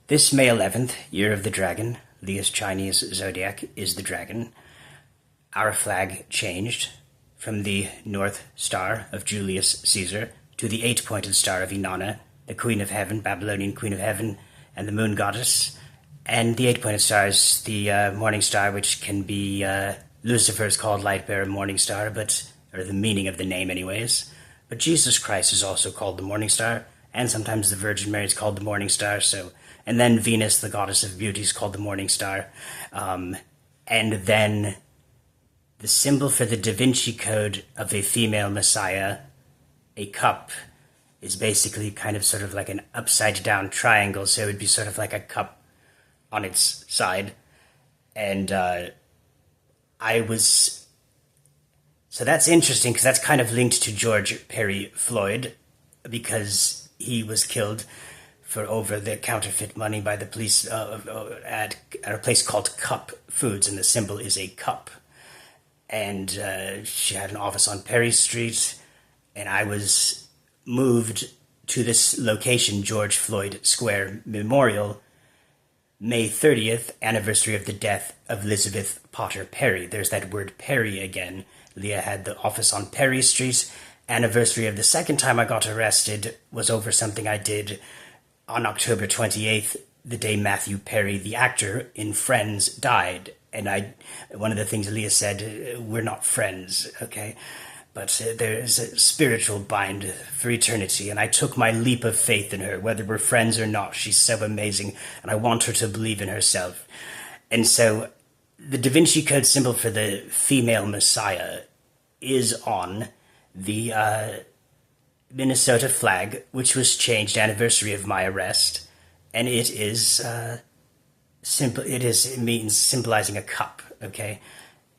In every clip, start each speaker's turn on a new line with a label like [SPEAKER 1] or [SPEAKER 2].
[SPEAKER 1] This May 11th, year of the dragon, Lia's Chinese zodiac is the dragon. Our flag changed from the North Star of Julius Caesar to the eight-pointed star of Inanna, the Queen of Heaven, Babylonian Queen of Heaven, and the Moon Goddess. And the eight-pointed star is the morning star, which can be Lucifer's called light bearer morning star, or the meaning of the name anyways. But Jesus Christ is also called the morning star, and sometimes the Virgin Mary is called the morning star. And then Venus, the goddess of beauty, is called the morning star. And then the symbol for the Da Vinci Code of a female messiah, a cup, is basically kind of sort of like an upside-down triangle, so it would be sort of like a cup on its side. And so that's interesting, because that's kind of linked to George Perry Floyd, because he was killed for over the counterfeit money by the police at a place called Cup Foods, and the symbol is a cup. And she had an office on Perry Street, and I was moved to this location, George Floyd Square Memorial, May 30th, anniversary of the death of Elizabeth Potter Perry. There's that word Perry again. Lia had the office on Perry Street. Anniversary of the second time I got arrested was over something I did on October 28th, the day Matthew Perry, the actor in Friends, died. And one of the things Lia said, we're not friends, okay? But there's a spiritual bind for eternity, and I took my leap of faith in her, whether we're friends or not. She's so amazing, and I want her to believe in herself. And so the Da Vinci Code symbol for the female messiah is on the Minnesota flag, which was changed anniversary of my arrest, and it means symbolizing a cup, okay?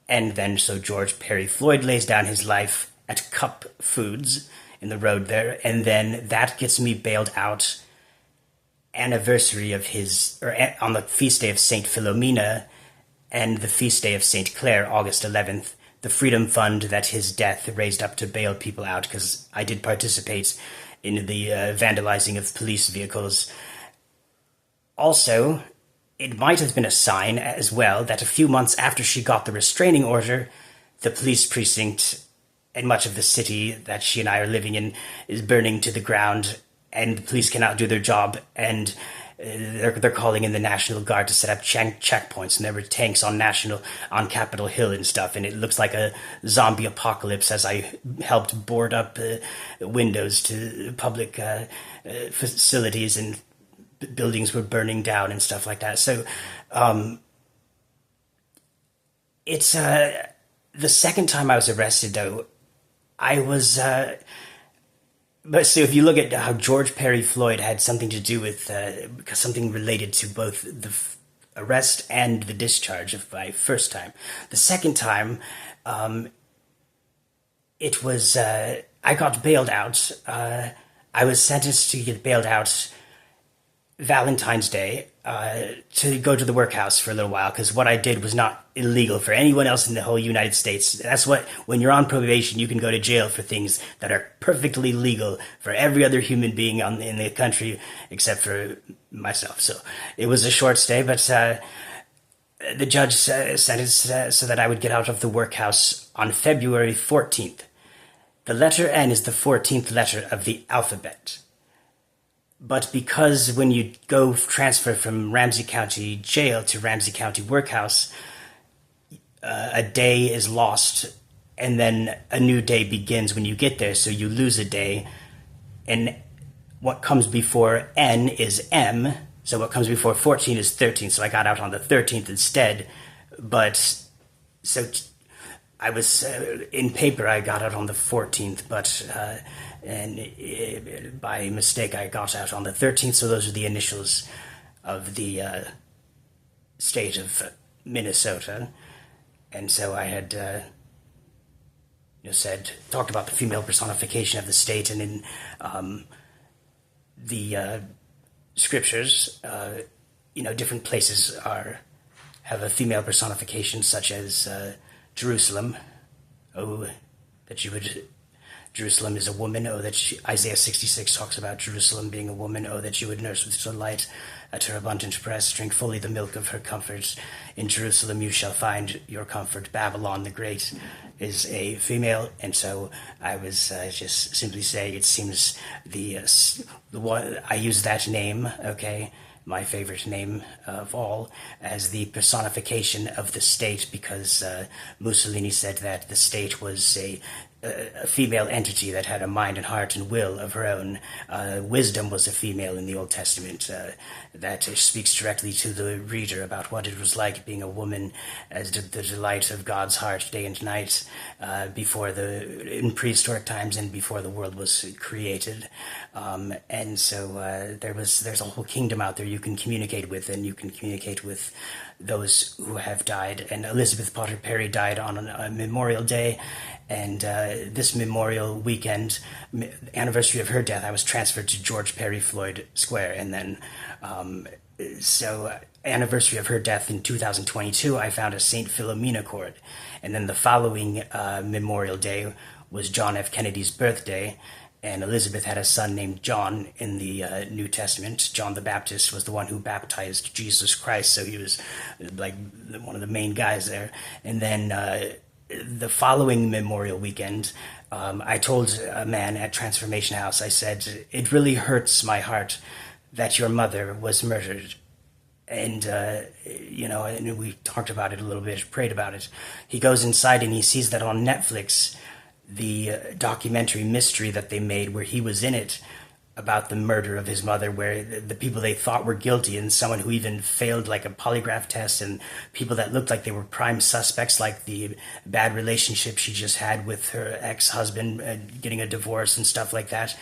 [SPEAKER 1] And then so George Perry Floyd lays down his life at Cup Foods in the road there, and then that gets me bailed out anniversary of on the feast day of St. Philomena and the feast day of St. Clair, August 11th, the Freedom Fund that his death raised up to bail people out, because I did participate in the vandalizing of police vehicles. Also, it might have been a sign as well that a few months after she got the restraining order, the police precinct and much of the city that she and I are living in is burning to the ground, and the police cannot do their job, and they're calling in the National Guard to set up checkpoints, and there were tanks on Capitol Hill and stuff, and it looks like a zombie apocalypse as I helped board up windows to public facilities, and buildings were burning down and stuff like that. So it's the second time I was arrested, though, I was but so if you look at how George Perry Floyd had something to do with something related to both the arrest and the discharge of my first time. The second time, it was I got bailed out. I was sentenced to get bailed out Valentine's Day to go to the workhouse for a little while, because what I did was not illegal for anyone else in the whole United States. That's when you're on probation, you can go to jail for things that are perfectly legal for every other human being in the country except for myself. So it was a short stay, but the judge sentenced so that I would get out of the workhouse on February 14th. The letter N is the 14th letter of the alphabet. But because when you go transfer from Ramsey County Jail to Ramsey County Workhouse, a day is lost, and then a new day begins when you get there, so you lose a day. And what comes before N is M, so what comes before 14 is 13, so I got out on the 13th instead. But, so I was, in paper I got out on the 14th, but and by mistake I got out on the 13th, so those are the initials of the state of Minnesota. And so I had talked about the female personification of the state, and in the scriptures, different places have a female personification, such as Jerusalem. Oh, that you would Jerusalem is a woman. Oh, Isaiah 66 talks about Jerusalem being a woman. Oh, that you would nurse with delight at her abundant breast, drink fully the milk of her comforts. In Jerusalem you shall find your comfort. Babylon the Great is a female, and so I was just simply saying it seems the one I use that name, okay, my favorite name of all, as the personification of the state, because Mussolini said that the state was a female entity that had a mind and heart and will of her own. Wisdom was a female in the Old Testament. That speaks directly to the reader about what it was like being a woman, as the delight of God's heart day and night, in prehistoric times and before the world was created. And so there's a whole kingdom out there you can communicate with, and you can communicate with those who have died. And Elizabeth Potter Perry died on a Memorial Day, and this Memorial weekend, anniversary of her death, I was transferred to George Perry Floyd Square, and then anniversary of her death in 2022, I found a St. Philomena cord, and then the following Memorial Day was John F. Kennedy's birthday. And Elizabeth had a son named John in the New Testament. John the Baptist was the one who baptized Jesus Christ, so he was like one of the main guys there. And then the following Memorial weekend, I told a man at Transformation House, I said, it really hurts my heart that your mother was murdered. And, and we talked about it a little bit, prayed about it. He goes inside and he sees that on Netflix, the documentary Mystery that they made, where he was in it, about the murder of his mother, where the people they thought were guilty, and someone who even failed like a polygraph test, and people that looked like they were prime suspects, like the bad relationship she just had with her ex-husband, getting a divorce and stuff like that.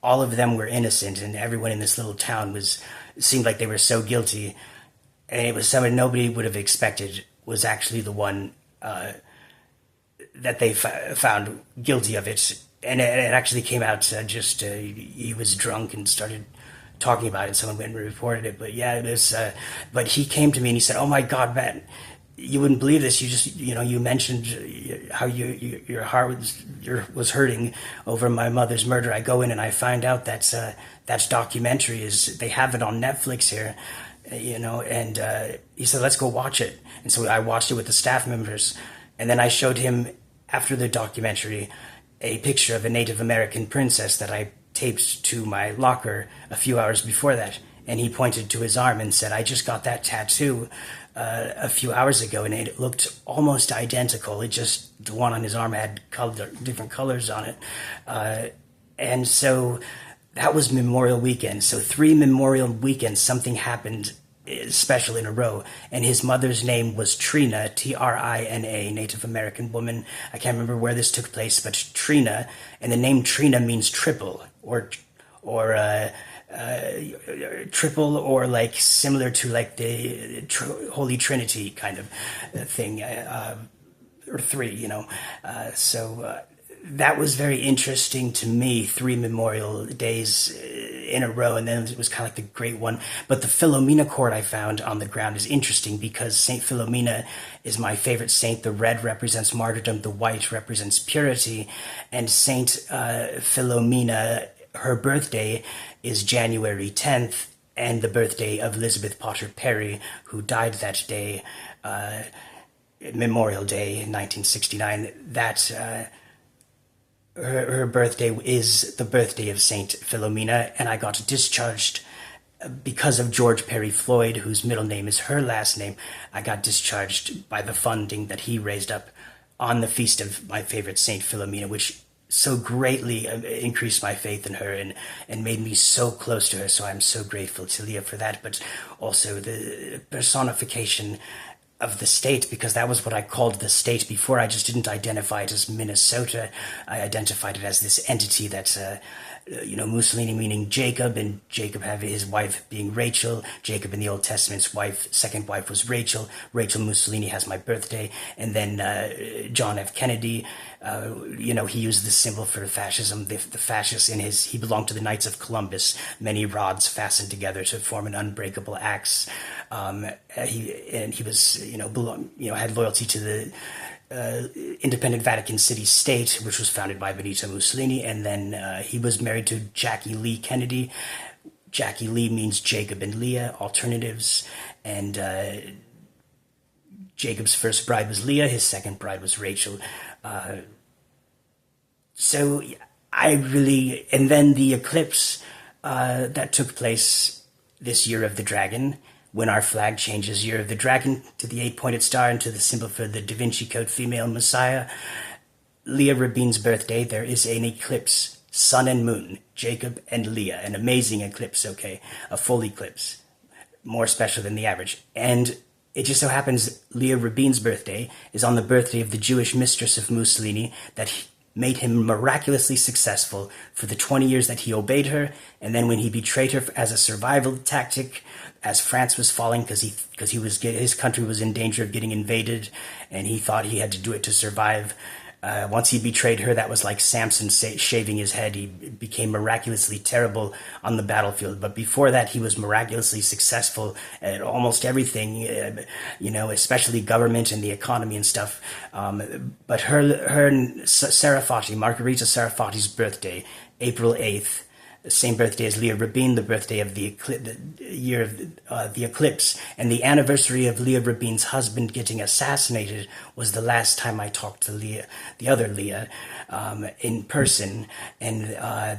[SPEAKER 1] All of them were innocent, and everyone in this little town seemed like they were so guilty. And it was someone nobody would have expected was actually the one that they found guilty of it. And it actually came out he was drunk and started talking about it. Someone went and reported it. But yeah, it was, but he came to me and he said, "Oh my God, Matt, you wouldn't believe this. You just, you mentioned how your heart was hurting over my mother's murder. I go in and I find out that's documentary they have it on Netflix here, and he said, let's go watch it." And so I watched it with the staff members. And then I showed him, after the documentary, a picture of a Native American princess that I taped to my locker a few hours before that. And he pointed to his arm and said, "I just got that tattoo a few hours ago, and it looked almost identical. The one on his arm had different colors on it." And so that was Memorial Weekend. So 3 Memorial weekends, something happened special in a row. And his mother's name was Trina, Trina, Native American woman. I can't remember where this took place, but Trina, and the name Trina means triple, or triple, or like similar to like the Holy Trinity kind of thing, or 3, so that was very interesting to me. 3 Memorial Days in a row, and then it was kind of like the great one. But the Philomena cord I found on the ground is interesting because Saint Philomena is my favorite saint. The red represents martyrdom, the white represents purity, and Saint Philomena, her birthday is January 10th, and the birthday of Elizabeth Potter Perry, who died that day, Memorial Day in 1969. Her birthday is the birthday of Saint Philomena, and I got discharged because of George Perry Floyd, whose middle name is her last name. I got discharged by the funding that he raised up on the feast of my favorite Saint Philomena, which so greatly increased my faith in her and made me so close to her. So I'm so grateful to Lia for that, but also the personification of the state, because that was what I called the state before. I just didn't identify it as Minnesota. I identified it as this entity that's Mussolini meaning Jacob, and Jacob having his wife being Rachel. Jacob in the Old Testament's second wife was Rachel. Rachel Mussolini has my birthday. And then John F. Kennedy, he used the symbol for fascism. The fascist he belonged to the Knights of Columbus, many rods fastened together to form an unbreakable axe. He was, had loyalty to the independent Vatican City state, which was founded by Benito Mussolini, and then he was married to Jackie Lee Kennedy. Jackie Lee means Jacob and Leah, alternatives, and Jacob's first bride was Leah, his second bride was Rachel. So and then the eclipse that took place this year of the dragon, when our flag changes Year of the Dragon to the 8-pointed star and to the symbol for the Da Vinci Code female messiah, Lia Rabin's birthday, there is an eclipse, sun and moon, Jacob and Leah, an amazing eclipse, okay, a full eclipse, more special than the average. And it just so happens Lia Rabin's birthday is on the birthday of the Jewish mistress of Mussolini that made him miraculously successful for the 20 years that he obeyed her, and then when he betrayed her as a survival tactic, as France was falling because his country was in danger of getting invaded, and he thought he had to do it to survive. Once he betrayed her, that was like Samson shaving his head. He became miraculously terrible on the battlefield. But before that, he was miraculously successful at almost everything, especially government and the economy and stuff. But her and Sarafati, Margherita Sarafati's birthday, April 8th, the same birthday as Lia Rabin, the birthday of the year of the eclipse, and the anniversary of Lia Rabin's husband getting assassinated was the last time I talked to Leah, the other Leah, in person, and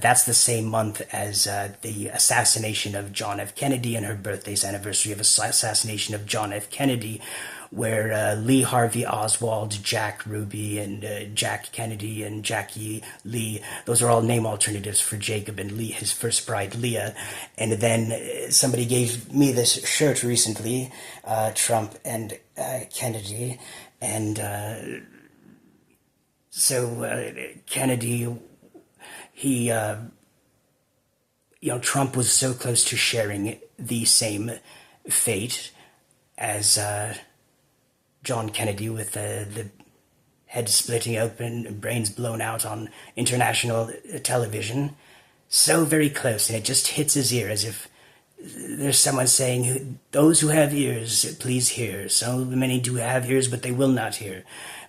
[SPEAKER 1] that's the same month as the assassination of John F. Kennedy, and her birthday's anniversary of assassination of John F. Kennedy, where Lee Harvey Oswald, Jack Ruby, and Jack Kennedy, and Jackie Lee, those are all name alternatives for Jacob and Lee, his first bride, Leah. And then somebody gave me this shirt recently, Trump and Kennedy, and so Kennedy, he, Trump was so close to sharing the same fate as John Kennedy, with the head splitting open, brains blown out on international television. So very close, and it just hits his ear as if there's someone saying, those who have ears, please hear. So many do have ears, but they will not hear.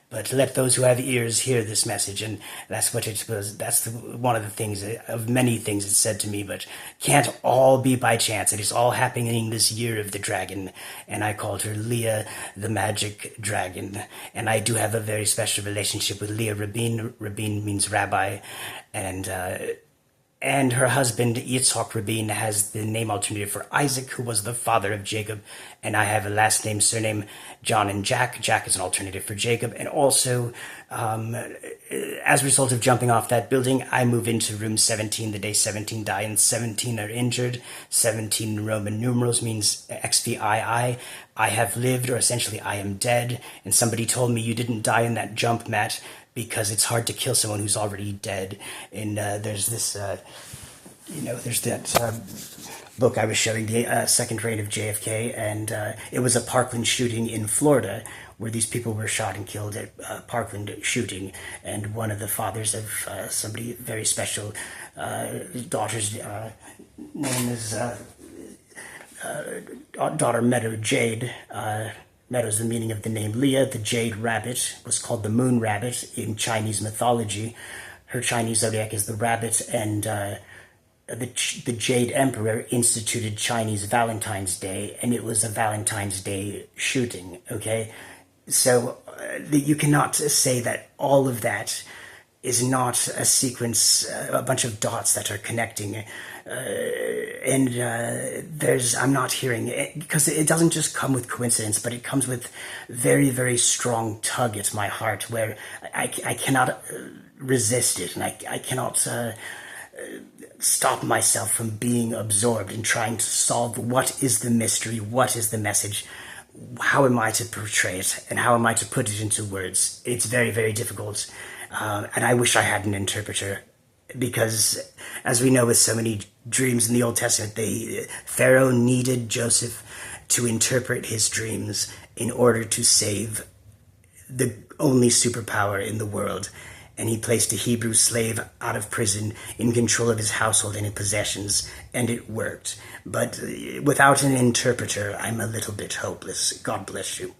[SPEAKER 1] But let those who have ears hear this message. And that's what it was. That's one of the things, of many things it said to me, but can't all be by chance. It is all happening this year of the dragon. And I called her Leah, the magic dragon. And I do have a very special relationship with Lia Rabin. Rabin means rabbi. And her husband, Yitzhak Rabin, has the name alternative for Isaac, who was the father of Jacob. And I have a last name, surname, John and Jack. Jack is an alternative for Jacob. And also, as a result of jumping off that building, I move into room 17 the day 17 die and 17 are injured. 17 in Roman numerals means XVII. I have lived, or essentially I am dead. And somebody told me, you didn't die in that jump, Matt, because it's hard to kill someone who's already dead. And there's this, there's that book I was showing, the Second Reign of JFK, and it was a Parkland shooting in Florida, where these people were shot and killed at Parkland shooting. And one of the fathers of somebody very special, his daughter's name is daughter Meadow Jade. Meadow is the meaning of the name Leah. The jade rabbit was called the moon rabbit in Chinese mythology. Her Chinese zodiac is the rabbit, and the Jade Emperor instituted Chinese Valentine's Day, and it was a Valentine's Day shooting, okay? So you cannot say that all of that is not a sequence, a bunch of dots that are connecting. I'm not hearing it, because it doesn't just come with coincidence, but it comes with very, very strong tug at my heart, where I cannot resist it, and I cannot stop myself from being absorbed in trying to solve what is the mystery, what is the message, how am I to portray it, and how am I to put it into words. It's very, very difficult, and I wish I had an interpreter, because as we know with so many dreams in the Old Testament, Pharaoh needed Joseph to interpret his dreams in order to save the only superpower in the world. and he placed a Hebrew slave out of prison in control of his household and his possessions, and it worked. But without an interpreter, I'm a little bit hopeless. God bless you.